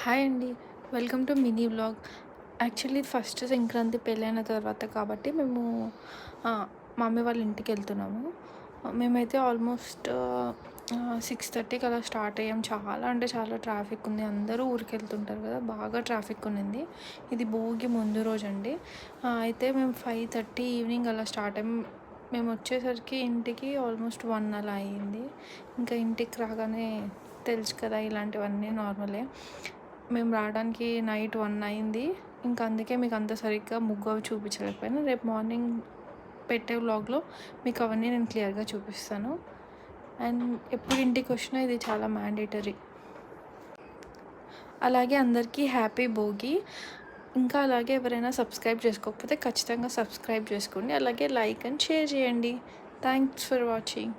Hi అండి. Welcome to mini vlog. Actually first Sankranti పెళ్ళైన తర్వాత కాబట్టి మేము మా మమ్మీ వాళ్ళ ఇంటికెళ్తున్నాము. మేమైతే ఆల్మోస్ట్ 6:30కి అలా స్టార్ట్ అయ్యాం. చాలా అంటే చాలా ట్రాఫిక్ ఉంది. అందరూ ఊరికెళ్తుంటారు కదా! బాగా ట్రాఫిక్ ఉన్నింది. ఇది భోగి ముందు రోజండి. అయితే మేము 5:30 ఈవినింగ్ అలా స్టార్ట్ అయ్యాం. మేము వచ్చేసరికి ఇంటికి ఆల్మోస్ట్ 1 అలా అయ్యింది. ఇంకా ఇంటికి రాగానే తెలుసు కదా! ఇలాంటివన్నీ నార్మలే. మేము రావడానికి నైట్ 1 అయింది. ఇంకా అందుకే మీకు అంత సరిగ్గా ముగ్గు అవి చూపించలేకపోయాను. రేపు మార్నింగ్ పెట్టే వ్లాగ్‌లో మీకు అవన్నీ నేను క్లియర్‌గా చూపిస్తాను. అండ్ ఎప్పుడు ఇంటికొచ్చినా ఇది చాలా మ్యాండేటరీ. అలాగే అందరికీ హ్యాపీ భోగి. ఇంకా అలాగే ఎవరైనా సబ్స్క్రైబ్ చేసుకోకపోతే ఖచ్చితంగా సబ్స్క్రైబ్ చేసుకోండి. అలాగే లైక్ అండ్ షేర్ చేయండి. Thanks for watching.